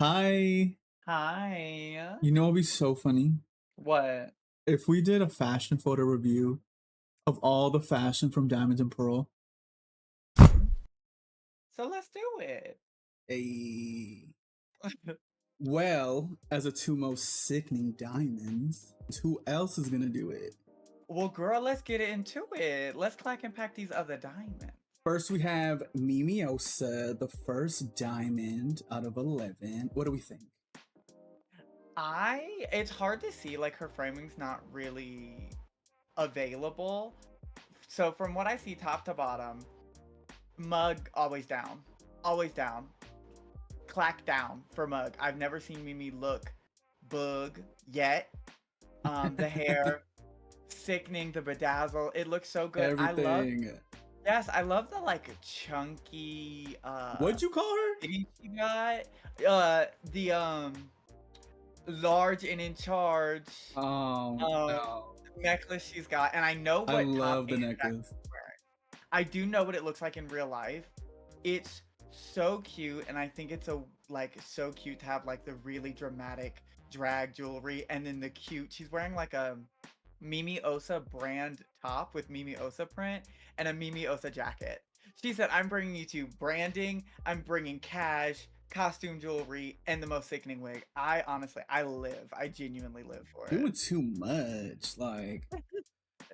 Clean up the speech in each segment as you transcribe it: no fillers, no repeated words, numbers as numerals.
Hi. Hi. You know, it'd be so funny What? if we did a fashion photo review of all the fashion from Diamonds and Pearl. So let's do it. A well, as the two most sickening diamonds, who else is gonna do it? Well, girl, let's get into it. Let's clack and pack these other diamonds. First, we have Mimiosa, the first diamond out of 11. What do we think? It's hard to see, like her framing's not really available. So from what I see top to bottom, mug always down. Always down. Clack down for mug. I've never seen Mimi look bug yet. The hair, sickening, the bedazzle. It looks so good. Everything. Yes, I love the, like, chunky, What'd you call her? fitting she got. The, large and in charge, um, No. necklace she's got, and I know I what top love the and jacket necklace. she's wearing. I do know what it looks like in real life. It's so cute, and I think it's so cute to have, like, the really dramatic drag jewelry, and then the cute she's wearing, like, a Mimi Osa brand top with Mimi Osa print and a Mimi Osa jacket. She said, "I'm bringing you to branding, I'm bringing cash, costume jewelry, and the most sickening wig." I genuinely live for Doing it. too much. Like,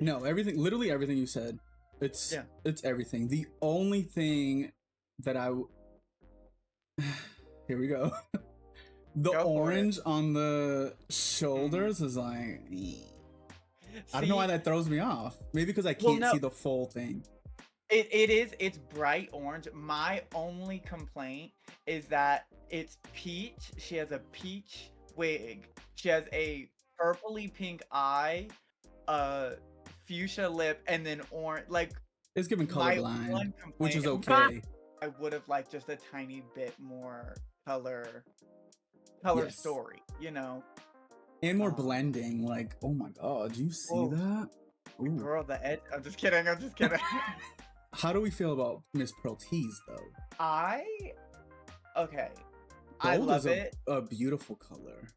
no, everything, literally everything you said. It's Yeah, it's everything. The only thing that here we go. The go for it. orange on the Mhm. shoulders is like I don't know why See, that throws me off. Maybe because I well, can't no, see the full thing. it's bright orange. My only complaint is that it's peach. She has a peach wig. She has a purpley pink eye, uh, fuchsia lip, and then orange. Like, It's giving my colorblind, one which complaint, is okay. I would have liked just a tiny bit more color Yes. story, you know? And more Um, blending. Like, oh my god, do you see oh, that? Ooh. girl, the edge. I'm just kidding. I'm just kidding. How do we feel about Miss Pearl Tease though? I okay. I Gold is love it. a beautiful color.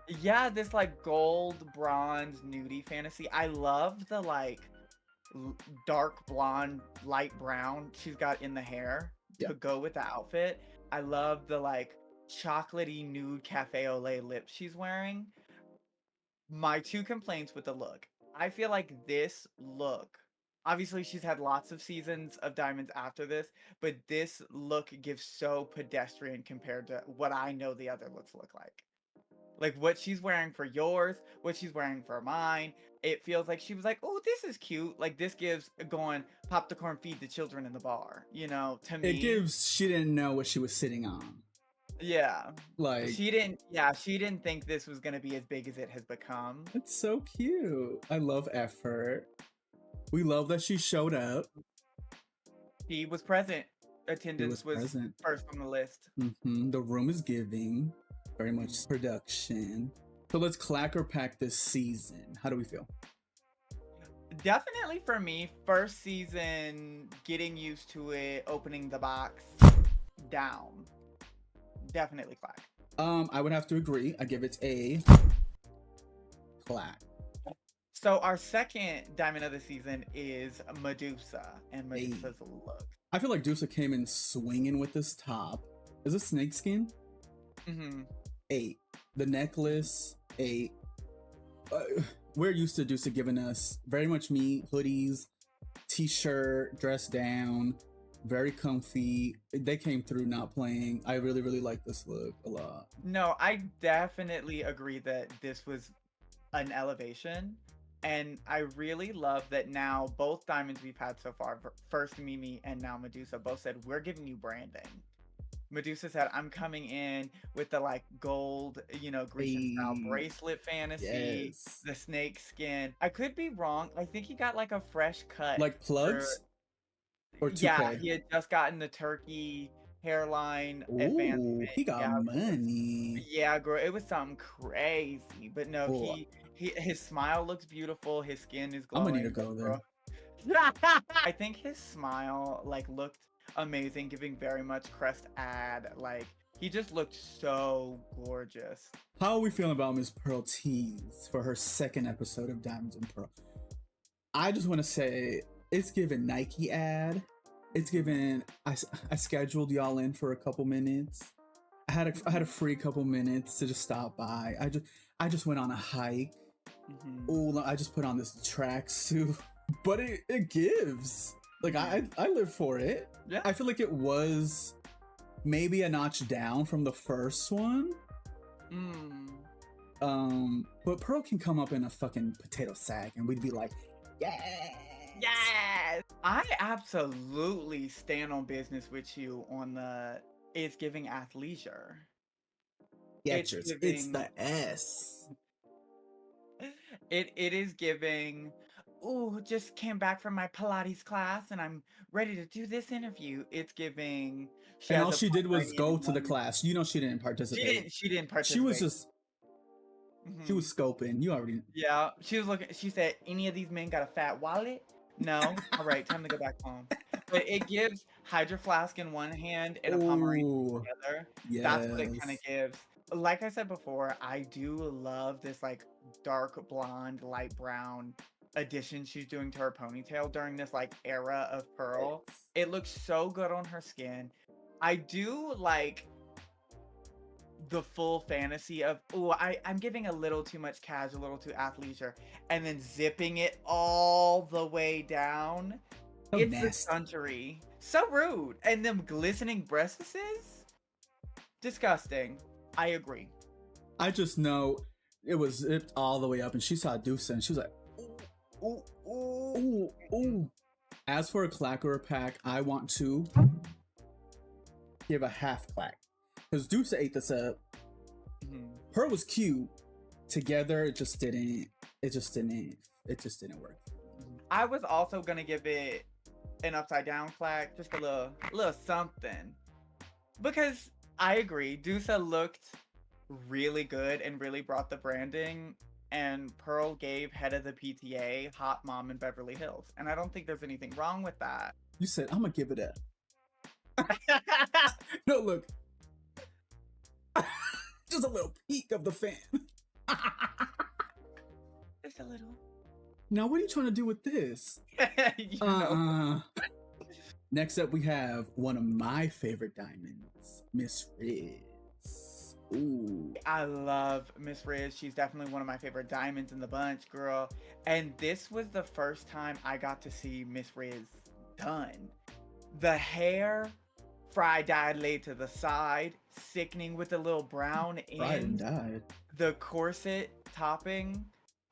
Yeah, this like gold, bronze, nudie fantasy. I love the like l- dark blonde, light brown she's got in the hair Yeah. to go with the outfit. I love the like chocolatey nude cafe au lait lips she's wearing. My two complaints with the look. I feel like this look, obviously she's had lots of seasons of Diamonds after this, but this look gives so pedestrian compared to what I know the other looks look like. Like what she's wearing for yours, what she's wearing for mine. It feels like she was like, "Oh, this is cute." Like this gives going pop the corn, feed the children in the bar. To It me, gives she didn't know what she was sitting on. yeah. Like, She didn't think this was gonna be as big as it has become. it's so cute. I love effort. We love that she showed up. She was present. She was Attendance was present. first on the list. The room is giving very Mhm. much production. So let's clack or pack this season. How do we feel? Definitely for me, first season, getting used to it, opening the box, down. Definitely clack. I would have to agree. I give it a clack. So our second diamond of the season is Medusa and A. Medusa's look. I feel like Dusa came in swinging with this top. Is this snakeskin? Hmm. 8. The necklace, 8. We're used to Dusa giving us very much me hoodies, t-shirt, dress down, very comfy. They came through not playing. I really, really like this look a lot. No, I definitely agree that this was an elevation. And I really love that now both diamonds we've had so far, first Mimi and now Medusa, both said, "We're giving you branding." Medusa said, "I'm coming in with the like gold, Grecian style A bracelet fantasy, yes, the snake skin." I could be wrong. I think he got like a fresh cut like for, plugs or yeah, 2K. he had just gotten the turkey hairline advancement. Ooh, he got Yeah, money. yeah, girl, it was something crazy. But no, Oh, his smile looks beautiful. His skin is I'm gonna need to glowing, but go girl, there. I think his smile like looked amazing, giving very much Crest ad like He just looked so gorgeous. How are we feeling about Miss Pearl Tease for her second episode of Diamonds and Pearl? I just want to say it's given Nike ad. It's given. I scheduled y'all in for a couple minutes. I had a free couple minutes to just stop by. I just went on a hike. Oh, I just put on this tracksuit, but it gives. Like I live for it. Yeah. I feel like it was maybe a notch down from the first one. But Pearl can come up in a fucking potato sack and we'd be like, yes. I absolutely stand on business with you on the it's giving athleisure. It's the S. It is giving, oh, just came back from my Pilates class and I'm ready to do this interview. It's giving. And all she did was go to the class. You know, she didn't participate. She didn't participate. She was just, she was scoping. You already. Yeah, she was looking. She said, "Any of these men got a fat wallet?" No. All right, time to go back home. But it gives Hydro Flask in one hand and a Pomeranian in the other. Yes. That's what it kind of gives. Like I said before, I do love this like dark blonde, light brown addition she's doing to her ponytail during this like era of Pearl. It looks so good on her skin. I do like the full fantasy of, I'm giving a little too much casual, a little too athleisure, and then zipping it all the way down. So it's nasty. the suntery. So rude. And them glistening breasts? Disgusting. I agree. I just know it was zipped all the way up and she saw Deuce and she was like, ooh, ooh, ooh. As for a clack or a pack, I want to give a half clack. Because Deuce ate this up. Pearl was cute. Together, it just didn't work. I was also gonna give it an upside down clack, just a little something. Because I agree, Dusa looked really good and really brought the branding, and Pearl gave head of the PTA hot mom in Beverly Hills. And I don't think there's anything wrong with that. You said, I'm gonna give it a no, look. Just a little peek of the fan. Just a little. Now, what are you trying to do with this? You know. Next up, we have one of my favorite diamonds, Miss Riz. Ooh. I love Miss Riz. She's definitely one of my favorite diamonds in the bunch, girl. And this was the first time I got to see Miss Riz done. The hair, fried dyed laid to the side, sickening with a little brown Fried end. and dyed. The corset topping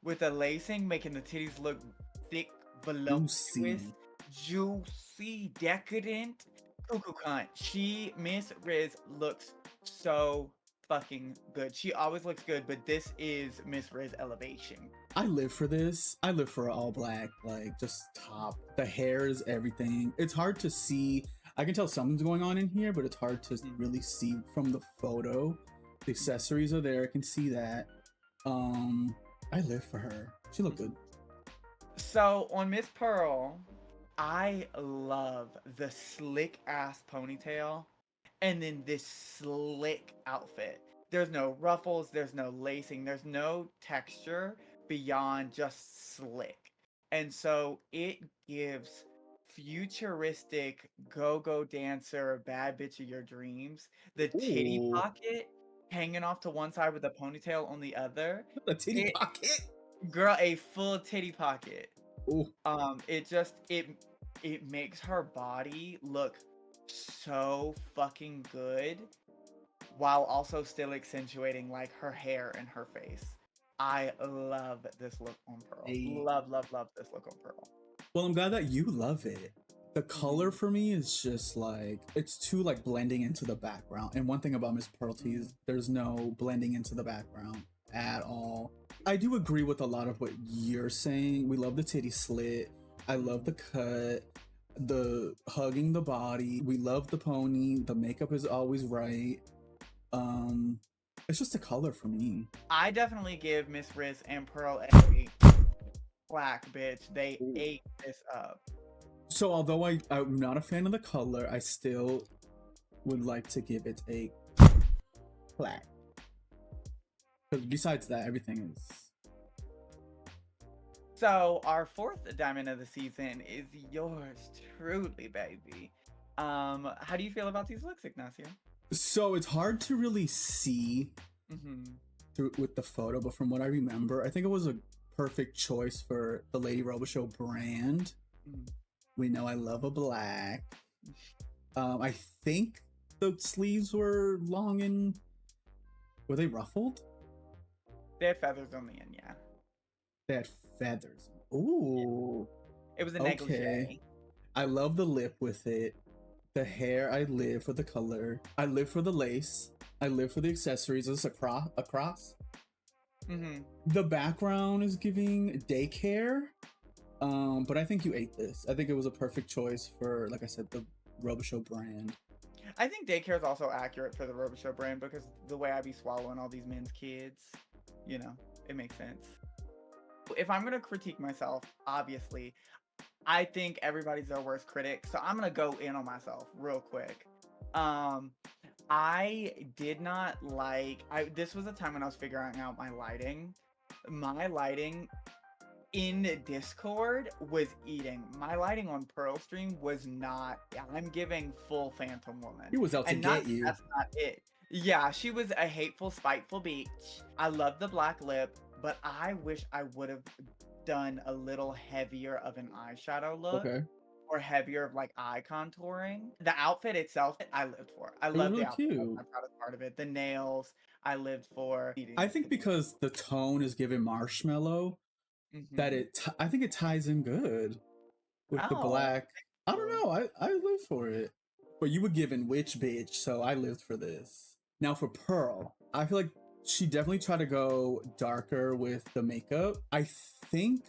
with the lacing, making the titties look thick, voluptuous, juicy, decadent. Cuckoo cunt. Miss Riz looks so fucking good. She always looks good, but this is Miss Riz elevation. I live for this. I live for all black, like just top. The hair is everything. It's hard to see. I can tell something's going on in here, but it's hard to really see from the photo. The accessories are there. I can see that. I live for her. She looked good. So on Miss Pearl, I love the slick ass ponytail and then this slick outfit. There's no ruffles, there's no lacing, there's no texture beyond just slick. And so it gives futuristic go-go dancer, bad bitch of your dreams. The titty pocket hanging off to one side with a ponytail on the other. The titty pocket? Girl, a full titty pocket. Ooh. It makes her body look so fucking good while also still accentuating like her hair and her face. I love this look on Pearl. Love this look on Pearl. Well, I'm glad that you love it. The color for me is just like, it's too like blending into the background. And one thing about Miss Pearl T is there's no blending into the background at all. I do agree with a lot of what you're saying. We love the titty slit. I love the cut, the hugging the body. We love the pony. The makeup is always right. It's just a color for me. I definitely give Miss Riz and Pearl a black bitch. They ate this up. So although I'm not a fan of the color, I still would like to give it a Clack. Because besides that, everything is. So our fourth diamond of the season is yours truly, baby. How do you feel about these looks, Ignacio? So it's hard to really see Mm-hmm. through with the photo, but from what I remember, I think it was a perfect choice for the Lady Robichaux brand. Mm. We know I love a black. I think the sleeves were long and were they ruffled? They had feathers on the end, yeah. They had feathers. Ooh. It was a Okay. negligee. I love the lip with it. The hair, I live for the color. I live for the lace. I live for the accessories. Is this a cross? Mm-hmm. The background is giving daycare. But I think you ate this. I think it was a perfect choice for, like I said, the Robichaux brand. I think daycare is also accurate for the Robichaux brand because the way I be swallowing all these men's kids, you know, it makes sense. If I'm gonna critique myself, obviously, I think everybody's their worst critic, so I'm gonna go in on myself real quick. I did not like. This was a time when I was figuring out my lighting. My lighting in Discord was eating. My lighting on Pearl Stream was not. I'm giving full Phantom Woman. He was out to get you. That's not it. Yeah, she was a hateful, spiteful bitch. I love the black lip, but I wish I would have done a little heavier of an eyeshadow look. Okay. Or heavier of like eye contouring. The outfit itself, I lived for. I It was love really the outfit. That's cute. my proudest part of it. The nails, I lived for. I think because the tone is given marshmallow, that I think it ties in good with the black. I don't know. I live for it. But you were given witch bitch, so I lived for this. Now for Pearl, I feel like she definitely tried to go darker with the makeup. I think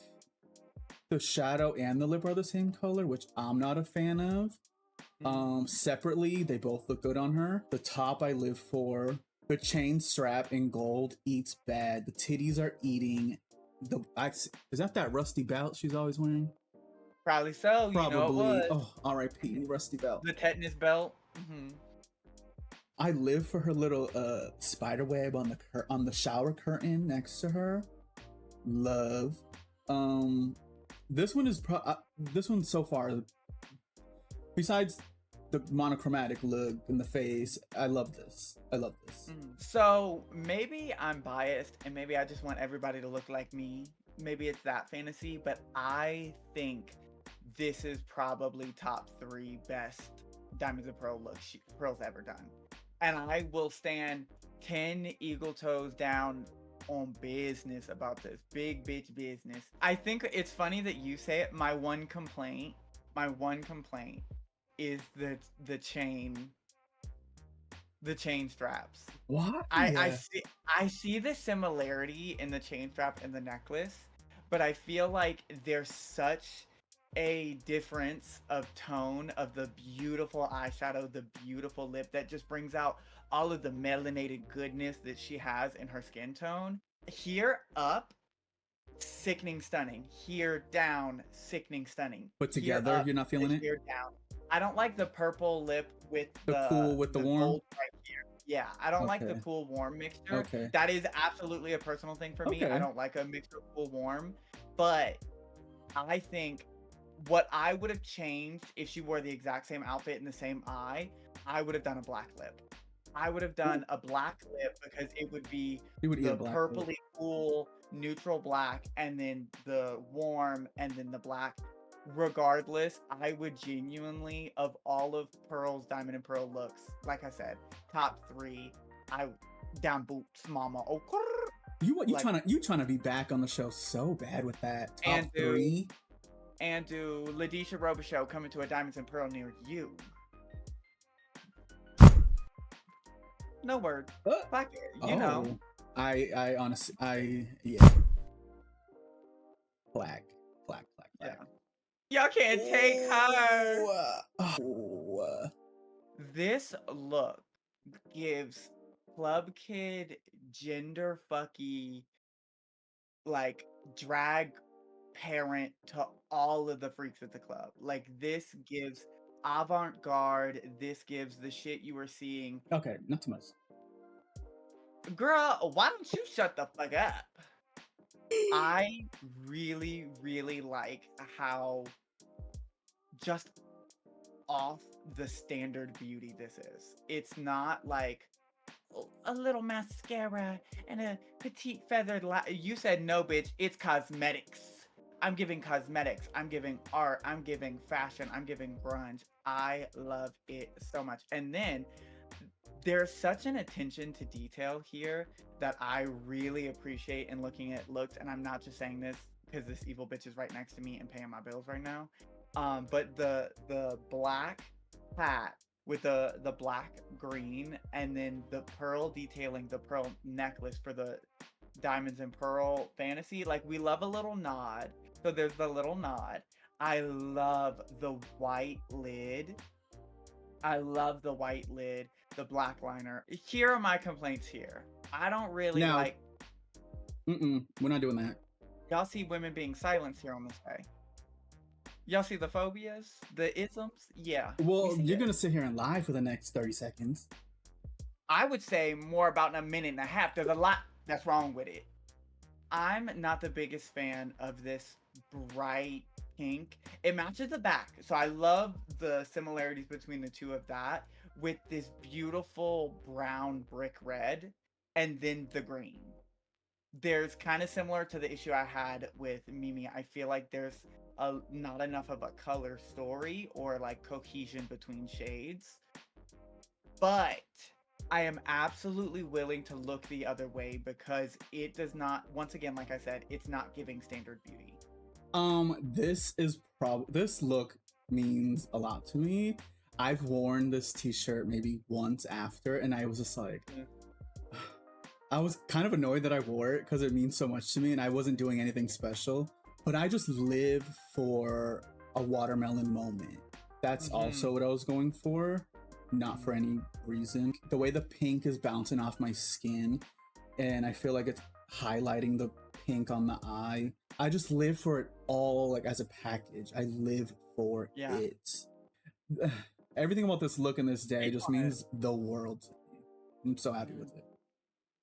the shadow and the lip are the same color, which I'm not a fan of. Separately, they both look good on her. The top I live for. The chain strap in gold eats bad. The titties are eating. Is that rusty belt she's always wearing? Probably so. Probably. You know it was. Oh, R.I.P. Rusty belt. The tetanus belt. I live for her little spider web on the shower curtain next to her. Love. This one is this one so far. Besides the monochromatic look in the face, I love this. So maybe I'm biased and maybe I just want everybody to look like me. Maybe it's that fantasy, but I think this is probably top 3 best Diamonds and Pearl looks Pearl's ever done. And I will stand 10 eagle toes down on business about this. Big bitch business. I think it's funny that you say it. My one complaint is the chain straps. What? I see the similarity in the chain strap and the necklace, but I feel like there's such a difference of tone of the beautiful eyeshadow, the beautiful lip that just brings out all of the melanated goodness that she has in her skin tone. Here up, sickening stunning. Here down, sickening stunning. But together, you're not feeling it? Here down. I don't like the purple lip with the cool with the warm gold right here. Yeah, I don't like the cool warm mixture. Okay. That is absolutely a personal thing for me. I don't like a mixture of cool warm, but I think what I would have changed if she wore the exact same outfit in the same eye, I would have done a black lip. I would have done a black lip because it would be the purpley cool neutral black and then the warm and then the black. Regardless, I would genuinely, of all of Pearl's Diamond and Pearl looks, like I said, top 3. I down boots, mama. Oh, you trying to be back on the show so bad with that top 3. And do Ladisha Robichaux coming to a Diamonds and Pearl near you? No word. Back, you know. I honestly, yeah. Black. Yeah. Y'all can't take her. This look gives club kid gender fucky like drag parent to all of the freaks at the club. Like this gives avant-garde. This gives the shit you were seeing. Okay, not too much. Girl, why don't you shut the fuck up? I really, really like how just off the standard beauty this is. It's not like a little mascara and a petite feathered you said no, bitch. It's cosmetics. I'm giving cosmetics. I'm giving art. I'm giving fashion. I'm giving grunge. I love it so much. And then there's such an attention to detail here that I really appreciate in looking at looks. And I'm not just saying this because this evil bitch is right next to me and paying my bills right now. But the black hat with the black green and then the pearl detailing, the pearl necklace for the diamonds and pearl fantasy. Like, we love a little nod. So there's the little nod. I love the white lid. I love the white lid, the black liner. Here are my complaints here. I don't really Now, like. we're not doing that. Y'all see women being silenced here on this day. Y'all see the phobias, the isms? Yeah, we Well, see you're it. gonna sit here and lie for the next 30 seconds. I would say more about in a minute and a half. There's a lot that's wrong with it. I'm not the biggest fan of this bright pink. It matches the back. So I love the similarities between the two of that with this beautiful brown brick red and then the green. There's kind of similar to the issue I had with Mimi. I feel like there's not enough of a color story or like cohesion between shades. But I am absolutely willing to look the other way because it does not, once again, like I said, it's not giving standard beauty. This look means a lot to me. I've worn this t-shirt maybe once after, and I was just like, I was kind of annoyed that I wore it because it means so much to me, and I wasn't doing anything special. But I just live for a watermelon moment. That's also what I was going for, not for any reason. The way the pink is bouncing off my skin, and I feel like it's highlighting the pink on the eye. I just live for it all, like as a package. I live for it. Everything about this look in this day just means the world to me. I'm so happy with it.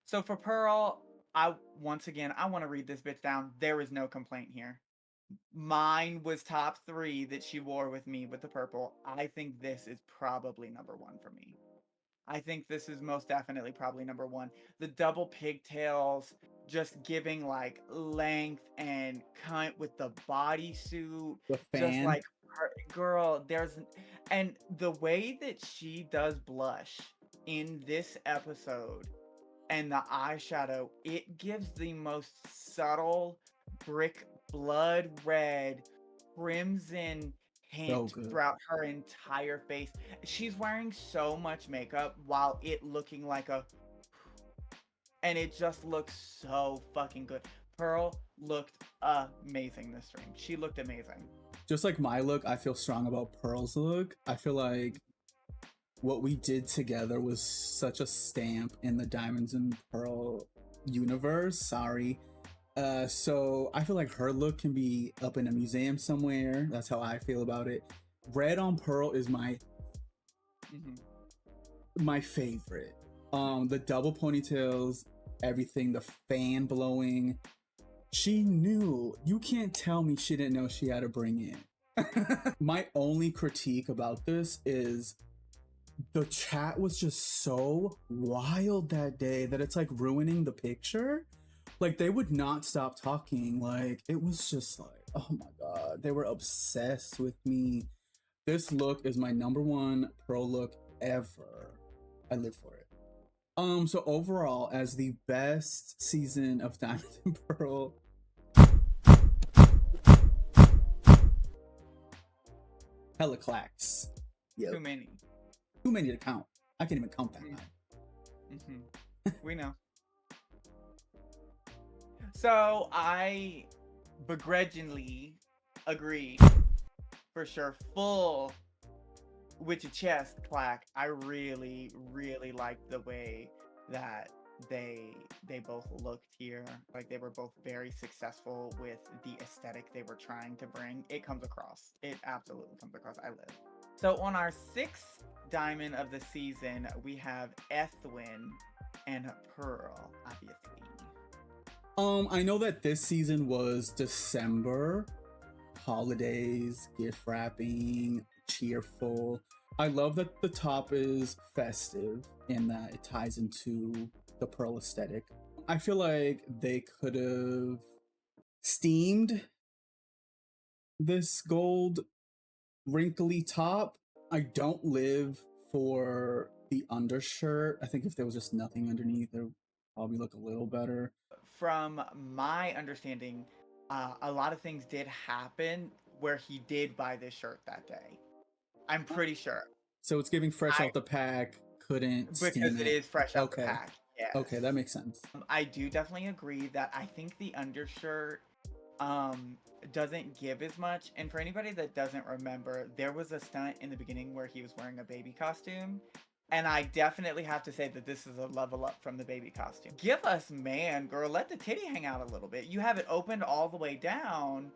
So for Pearl, I want to read this bitch down. There is no complaint here. Mine was top 3 that she wore with me with the purple. I think this is probably number 1 for me. I think this is most definitely probably number 1. The double pigtails just giving like length and cunt with the bodysuit. The Just fan. like girl, and the way that she does blush in this episode and the eyeshadow, it gives the most subtle brick blood red crimson hint throughout her entire face. She's wearing so much makeup while it looking like and it just looks so fucking good. Pearl looked amazing this stream. She looked amazing. Just like my look, I feel strong about Pearl's look. I feel like what we did together was such a stamp in the Diamonds and Pearl universe. Sorry. So I feel like her look can be up in a museum somewhere. That's how I feel about it. Red on Pearl is my favorite. The double ponytails, everything, the fan blowing. She knew. You can't tell me she didn't know she had to bring in. My only critique about this is the chat was just so wild that day that it's like ruining the picture. Like, they would not stop talking. Like, it was just like, oh my god, they were obsessed with me. This look is my number 1 Pearl look ever. I live for it. So overall, as the best season of Diamond and Pearl, hella clacks. Yep. Too many to count. I can't even count that high. We know. So I begrudgingly agree, for sure. Full with your chest, Clack. I really, really liked the way that they both looked here. Like, they were both very successful with the aesthetic they were trying to bring. It comes across. It absolutely comes across. I live. So on our 6th diamond of the season, we have Ethwin. and Pearl, obviously. I know that this season was December, holidays, gift wrapping, cheerful. I love that the top is festive in that it ties into the Pearl aesthetic. I feel like they could have steamed this gold wrinkly top. I don't live for the undershirt. I think if there was just nothing underneath, it would probably look a little better. From my understanding, a lot of things did happen where he did buy this shirt that day. I'm pretty sure. So it's giving fresh I out the pack, couldn't Because steam it it. is fresh out the Okay. pack. Yes. Okay, that makes sense. I do definitely agree that I think the undershirt doesn't give as much. And for anybody that doesn't remember, there was a stunt in the beginning where he was wearing a baby costume. And I definitely have to say that this is a level up from the baby costume. Give us man, girl, let the titty hang out a little bit. You have it opened all the way down.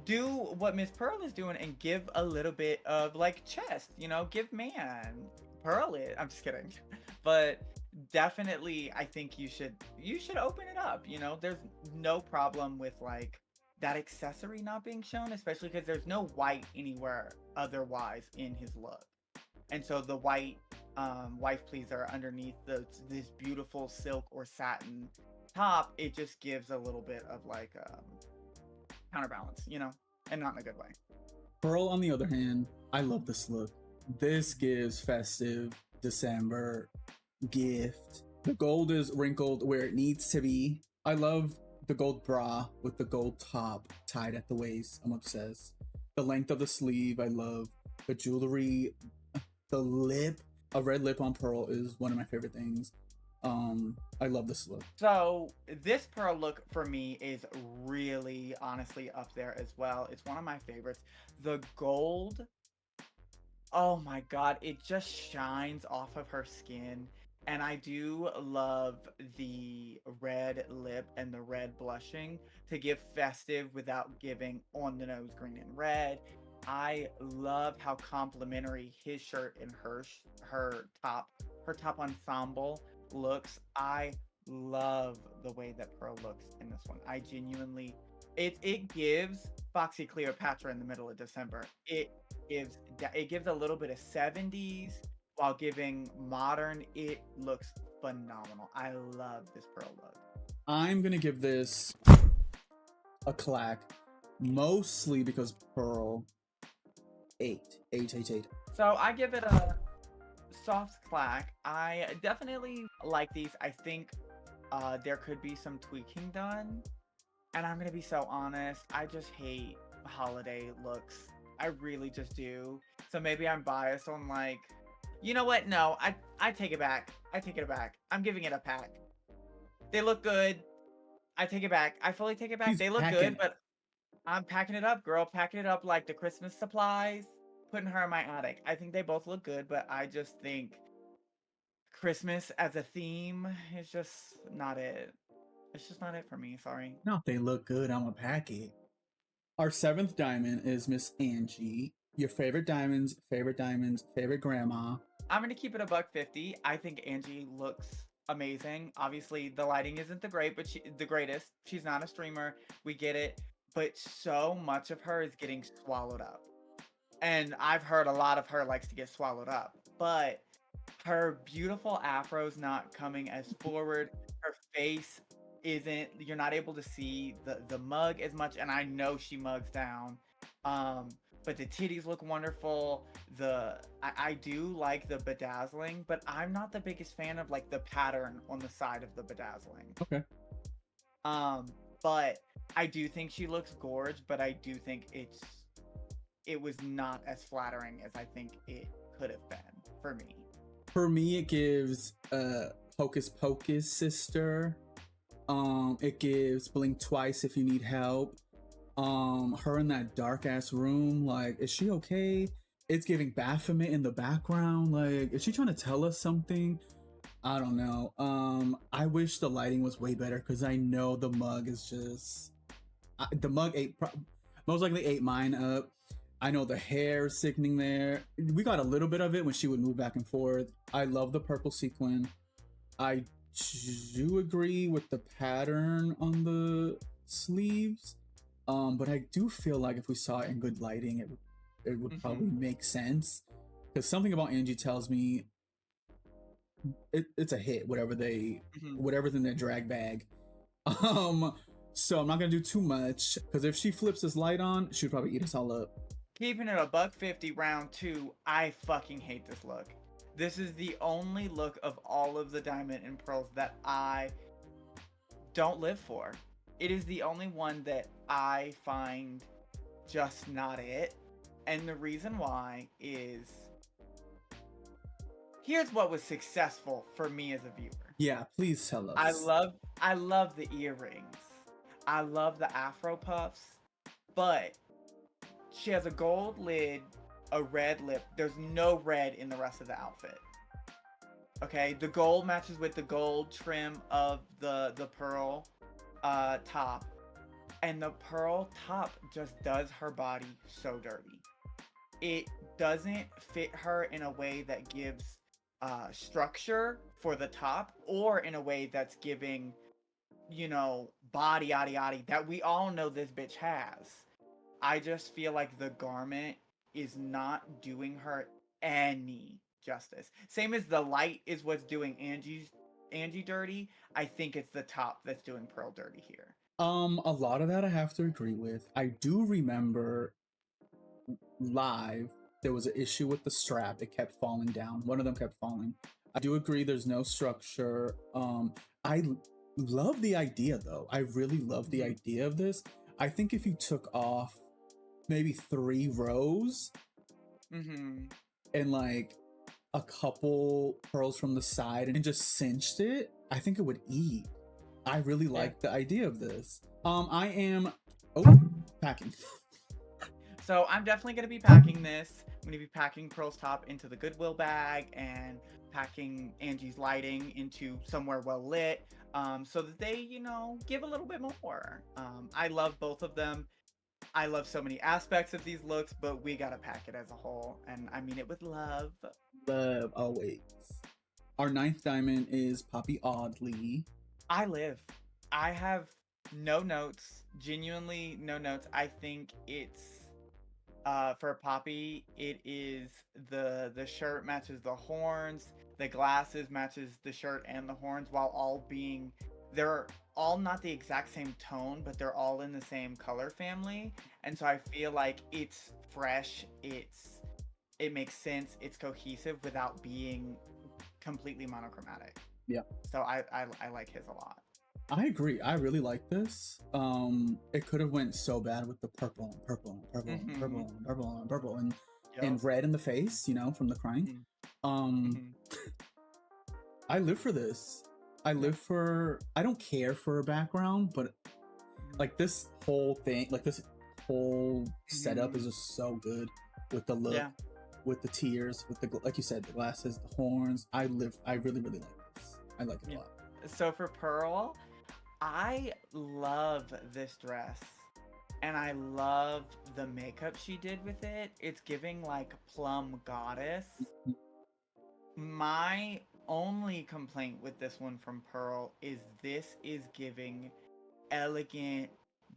Do what Miss Pearl is doing and give a little bit of like chest, give man. Pearl it. I'm just kidding. But definitely I think you should open it up. There's no problem with like that accessory not being shown, especially because there's no white anywhere otherwise in his look. And so the white wife pleaser underneath this beautiful silk or satin top, it just gives a little bit of like counterbalance, and not in a good way. Pearl, on the other hand, I love this look. This gives festive December gift. The gold is wrinkled where it needs to be. I love the gold bra with the gold top tied at the waist. I'm obsessed. The length of the sleeve, I love. The jewelry, the lip, a red lip on Pearl is one of my favorite things. I love this look. So this Pearl look for me is really honestly up there as well. It's one of my favorites. The gold, oh my god, it just shines off of her skin. And I do love the red lip and the red blushing to give festive without giving on the nose green and red. I love how complimentary his shirt and her top ensemble looks. I love the way that Pearl looks in this one. I genuinely, it gives Foxy Cleopatra in the middle of December. It gives a little bit of 70s while giving modern. It looks phenomenal. I love this Pearl look. I'm gonna give this a clack, mostly because Pearl 8. So I give it a soft clack. I definitely like these. I think there could be some tweaking done. And I'm gonna be so honest, I just hate holiday looks. I really just do. So maybe I'm biased on like, you know what? No, I take it back. I take it back. I'm giving it a pack. They look good. I take it back. I fully take it back. He's They look packing good, it. but I'm packing it up, girl. Packing it up like the Christmas supplies. Putting her in my attic. I think they both look good, but I just think Christmas as a theme is just not it. It's just not it for me. Sorry. No, if they look good, I'm gonna pack it. Our 7th diamond is Miss Angie. Your favorite diamonds, favorite grandma. I'm gonna keep it a $150. I think Angie looks amazing. Obviously, the lighting isn't the greatest. She's not a streamer. We get it, but so much of her is getting swallowed up. And I've heard a lot of her likes to get swallowed up, but her beautiful afro's not coming as forward. Her face isn't. You're not able to see the mug as much, and I know she mugs down. But the titties look wonderful. I do like the bedazzling, but I'm not the biggest fan of like the pattern on the side of the bedazzling. Okay. But I do think she looks gorgeous, but I do think it was not as flattering as I think it could have been for me. For me, it gives Hocus Pocus sister. It gives blink twice if you need help. Her in that dark ass room, like, is she okay? It's giving Baphomet in the background. Like, is she trying to tell us something? I don't know. I wish the lighting was way better because I know the mug is just the mug most likely ate mine up. I know the hair is sickening there. We got a little bit of it when she would move back and forth. I love the purple sequin. I do agree with the pattern on the sleeves. But I do feel like if we saw it in good lighting, it would probably make sense. Because something about Angie tells me it's a hit, whatever's in their drag bag. So I'm not gonna do too much, because if she flips this light on, she'd probably eat us all up. Keeping it $150 round 2, I fucking hate this look. This is the only look of all of the diamond and pearls that I don't live for. It is the only one that I find just not it. And the reason why is, here's what was successful for me as a viewer. Yeah, please tell us. I love the earrings. I love the afro puffs, but she has a gold lid, a red lip. There's no red in the rest of the outfit. Okay, the gold matches with the gold trim of the pearl top, and the pearl top just does her body so dirty. It doesn't fit her in a way that gives structure for the top, or in a way that's giving, you know, body yada yada that we all know this bitch has. I just feel like the garment is not doing her any justice. Same as the light is what's doing Angie dirty. I think it's the top that's doing Pearl dirty here. A lot of that I have to agree with. I do remember live there was an issue with the strap. It kept falling down. One of them kept falling. I do agree there's no structure. I love the idea though. I really love the idea of this. I think if you took off maybe 3 rows and like a couple pearls from the side and just cinched it, I think it would eat. I really like the idea of this. I am packing. So I'm definitely going to be packing this. I'm going to be packing Pearl's top into the Goodwill bag and packing Angie's lighting into somewhere well lit, so that they, you know, give a little bit more. I love both of them. I love so many aspects of these looks, but we got to pack it as a whole. And I mean it with love. Love, always. Our 9th diamond is Poppy Audley. I have no notes. Genuinely no notes. I think it's for Poppy, it is the shirt matches the horns, the glasses matches the shirt and the horns, while they're all not the exact same tone, but they're all in the same color family. And so I feel like it's fresh, it makes sense, it's cohesive without being completely monochromatic. Yeah. So I like his a lot. I agree. I really like this. It could have went so bad with the purple and red in the face, you know, from the crying. I live for this. I don't care for a background, but like this whole thing, like this whole setup is just so good with the look, with the tears, with the, like you said, the glasses, the horns. I really like this. I like it a lot. So for Pearl, I love this dress, and I love the makeup she did with it. It's giving like plum goddess. My only complaint with this one from Pearl is this is giving elegant,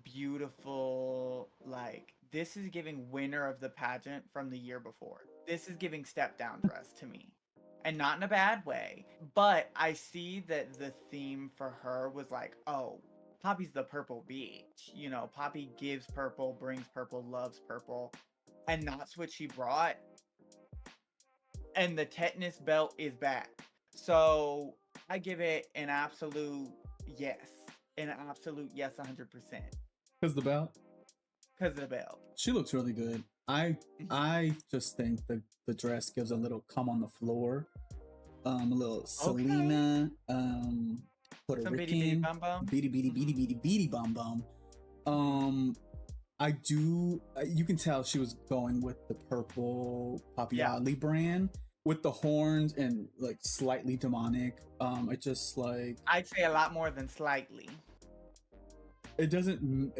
beautiful, like this is giving winner of the pageant from the year before. This is giving step down dress to me. And not in a bad way, but I see that the theme for her was like, oh, Poppy's the purple beach. You know, Poppy gives purple, brings purple, loves purple. And that's what she brought. And the tetanus belt is back. So I give it an absolute yes. An absolute yes, 100%. Because the belt? Because of the belt. She looks really good. I just think the dress gives a little come on the floor, a little Selena, Puerto Rican, beady bum bum. I do. You can tell she was going with the purple Poppy Audley brand with the horns and like slightly demonic. It just like, I'd say a lot more than slightly. It doesn't.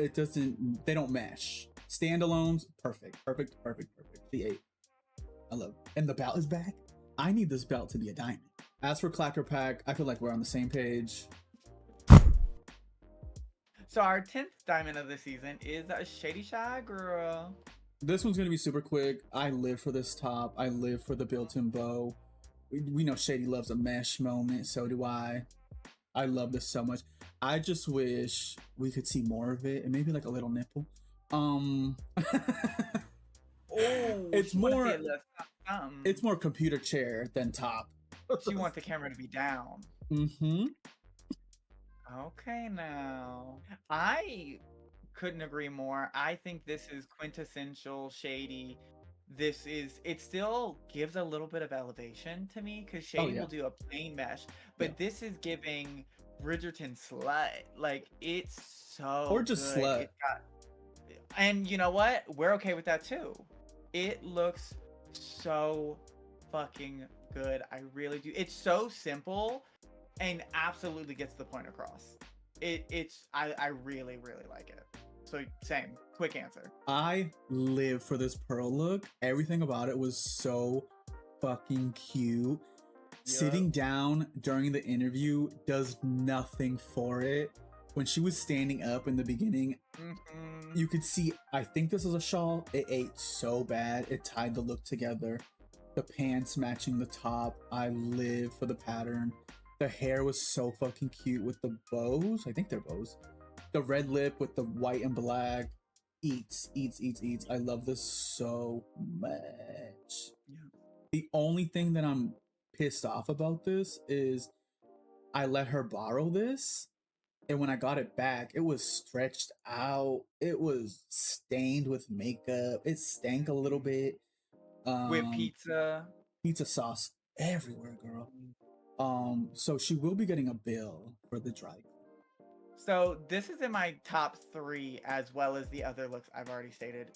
They don't mesh. Standalones, perfect. The 8. I love it. And the belt is back. I need this belt to be a diamond. As for Clacker Pack, I feel like we're on the same page. So our 10th diamond of the season is a Shady Shy Girl. This one's gonna be super quick. I live for this top. I live for the built-in bow. We know Shady loves a mesh moment, so do I. I love this so much. I just wish we could see more of it and maybe like a little nipple. Um Oh, it's she want to see more a little something. it's more computer chair than top. She wants the camera to be down. Mm-hmm. Okay, now. I couldn't agree more. I think this is quintessential Shady. It still gives a little bit of elevation to me because Oh Shady yeah. will do a plain mesh, Yeah. but this is giving Bridgerton slut. Like, it's Or so just good. slut. It got, and you know what? We're okay with that too. It looks so fucking good. I really do. It's so simple and absolutely gets the point across. I really really like it. So same, quick answer. I live for this pearl look. Everything about it was so fucking cute. Yep. Sitting down during the interview does nothing for it. When she was standing up in the beginning, Mm-hmm. you could see, I think this is a shawl. It ate so bad. It tied the look together. The pants matching the top. I live for the pattern. The hair was so fucking cute with the bows. I think they're bows. The red lip with the white and black. Eats, eats, eats, eats. I love this so much. Yeah. The only thing that I'm pissed off about this is I let her borrow this, and when I got it back, it was stretched out. It was stained with makeup. It stank a little Mhm. bit. With Um, pizza. pizza sauce everywhere, girl. Mm. So she will be getting a bill for the dry. So this is in my top three as well as the other looks I've already stated.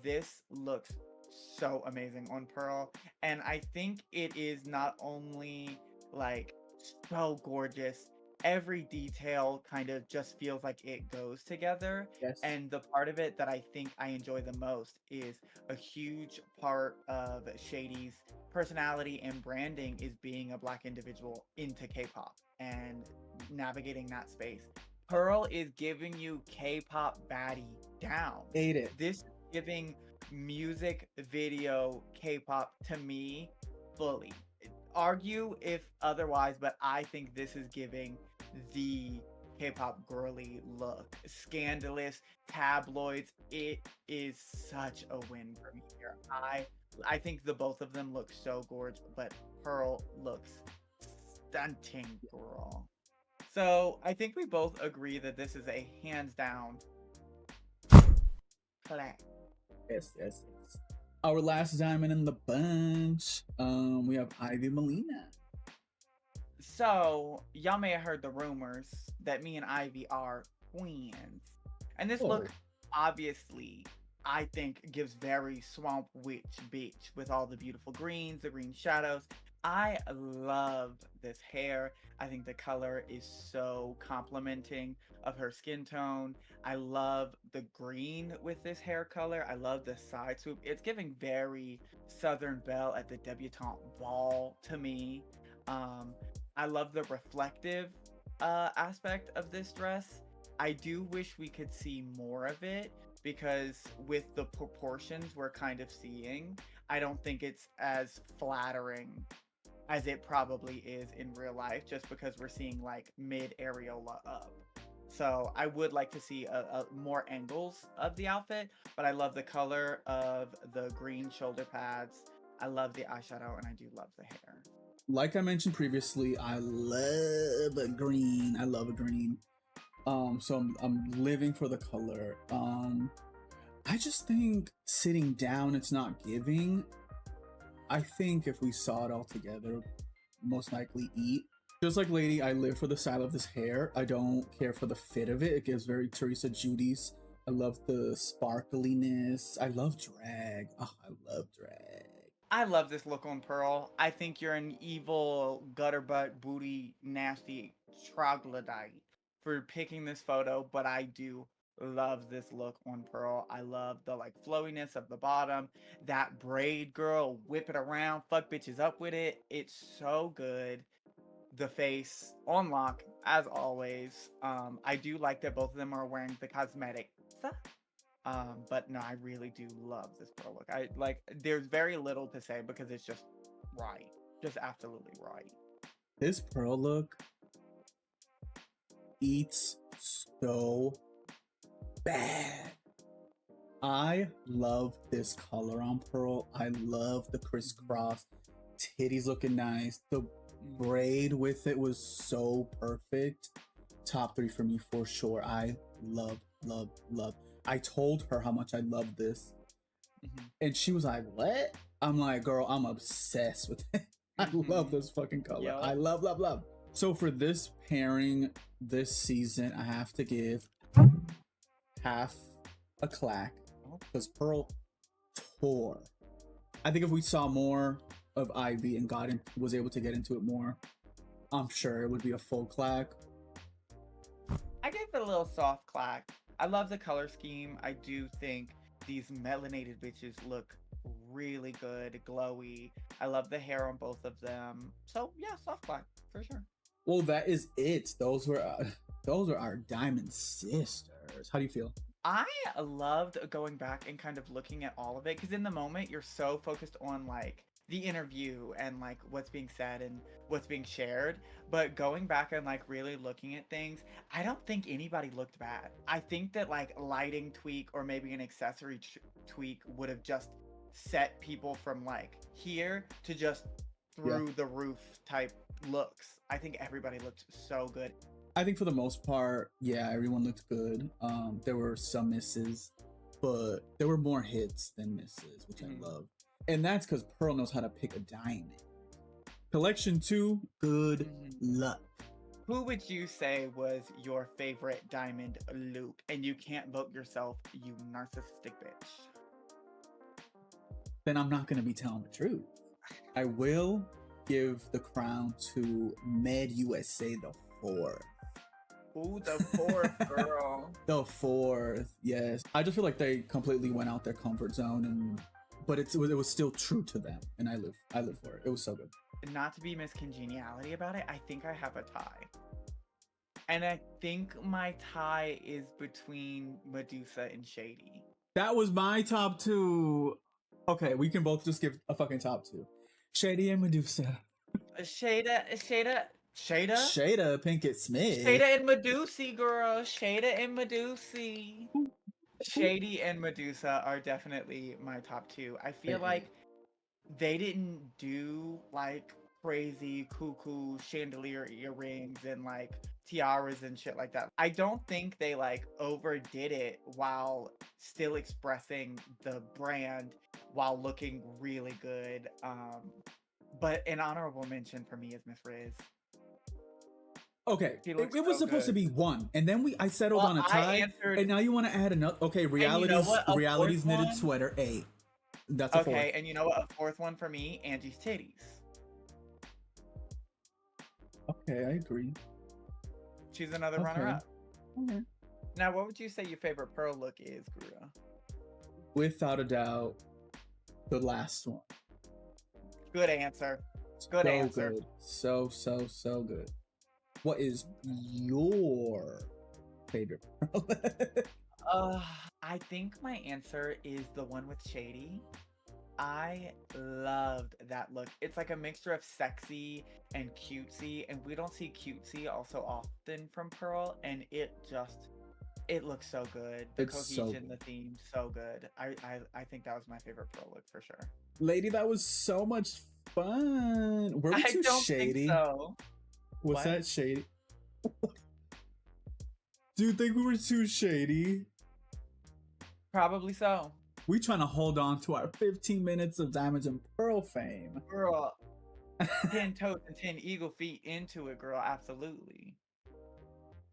This looks so amazing on Pearl. And I think it is not only like so gorgeous, every detail kind of just feels like it goes together. Yes. And the part of it that I think I enjoy the most is a huge part of Shady's personality and branding is being a black individual into K-pop and navigating that space. Pearl is giving you K-pop baddie down. Ate it. This is giving music video K-pop to me fully. Argue if otherwise, but I think this is giving the K-pop girly look. Scandalous tabloids. It is such a win for me here. I think the both of them look so gorgeous, but Pearl looks stunting, girl. So I think we both agree that this is a hands down Clack. Yes, yes, yes. Our last diamond in the bunch. We have Ivy Molina. So y'all may have heard the rumors that me and Ivy are queens. And this Oh, look obviously I think gives very swamp witch bitch with all the beautiful greens, the green shadows. I love this hair. I think the color is so complimenting of her skin tone. I love the green with this hair color. I love the side swoop. It's giving very Southern Belle at the debutante ball to me. Um, I love the reflective aspect of this dress. I do wish we could see more of it because with the proportions we're kind of seeing, I don't think it's as flattering as it probably is in real life just because we're seeing like mid areola up. So I would like to see a more angles of the outfit, but I love the color of the green shoulder pads. I love the eyeshadow and I do love the hair. like I mentioned previously, I love a green. I love a green. So I'm living for the color. I just think sitting down, it's not giving. I think if we saw it all together, most likely eat. Just like Lady, I live for the style of this hair. I don't care for the fit of it. It gives very Teresa Judy's. I love the sparkliness. I love drag. Oh, I love drag. I love this look on Pearl. I think you're an evil gutter butt booty nasty troglodyte for picking this photo, but I do love this look on Pearl. I love the like flowiness of the bottom, that braid girl, whip it around, fuck bitches up with it. It's so good. the face on lock as always. I do like that both of them are wearing the cosmetics. But no, I really do love this pearl look. I like. There's very little to say because it's just right, just absolutely right. This pearl look eats so bad. I love this color on pearl. I love the crisscross titties looking nice. The braid with it was so perfect. Top 3 for me for sure. I love. I told her how much I love this, and she was like, "What?" I'm like, "Girl, I'm obsessed with it. I love this fucking color. Yep. I love." So for this pairing this season, I have to give half a Clack because Pearl tore. I think if we saw more of Ivy and was able to get into it more, I'm sure it would be a full Clack. I gave it a little soft Clack. I love the color scheme. I do think these melanated bitches look really good, glowy. I love the hair on both of them. So yeah, soft Clack for sure. Well, that is it. Those were our diamond sisters. How do you feel? I loved going back and kind of looking at all of it because in the moment you're so focused on like the interview and like what's being said and what's being shared, but going back and like really looking at things, I don't think anybody looked bad. I think that like lighting tweak or maybe an accessory tweak would have just set people from like here to just through the roof type looks. I think everybody looked so good. I think for the most part, yeah, everyone looked good. There were some misses, but there were more hits than misses, which I love. And that's because Pearl knows how to pick a diamond. Collection 2, good luck. Who would you say was your favorite diamond loop? And you can't vote yourself, you narcissistic bitch. Then I'm not going to be telling the truth. I will give the crown to Med USA the 4th. Ooh, the 4th, girl. The 4th, yes. I just feel like they completely went out their comfort zone, but it was still true to them, and I live for it. It was so good. Not to be miscongeniality about it, I think I have a tie. And I think my tie is between Medusa and Shady. That was my top 2. Okay, we can both just give a fucking top 2. Shady and Medusa. Shada Pinkett Smith. Shada and Medusa, girl. Shada and Medusa. Shady and Medusa are definitely my top 2. I feel like they didn't do like crazy cuckoo chandelier earrings and like tiaras and shit like that. I don't think they like overdid it while still expressing the brand while looking really good. But an honorable mention for me is Miss Riz. Okay, it was supposed to be 1, and then I settled on a tie, and now you want to add another. Okay, reality's knitted sweater 8. That's a 4th. Okay, and you know what? A 4th one for me, Angie's titties. Okay, I agree. She's another runner-up. Okay. Now, what would you say your favorite pearl look is, Gura? Without a doubt, the last one. Good answer. Good answer. Good. So good. What is your favorite pearl? I think my answer is the one with Shady. I loved that look. It's like a mixture of sexy and cutesy, and we don't see cutesy also often from Pearl, and it looks so good. The cohesion, the theme, so good. I think that was my favorite Pearl look for sure. Lady, that was so much fun. Were we too shady? Think so. Was that shady? Do you think we were too shady? Probably so. We trying to hold on to our 15 minutes of Diamonds and Pearl fame. Girl, 10 toes and 10 eagle feet into it, girl. Absolutely.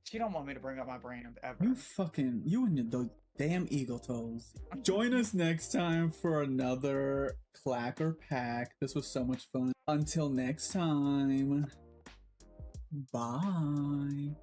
She don't want me to bring up my brand ever. You and the damn eagle toes. Join us next time for another Clack or Pack. This was so much fun. Until next time. Bye.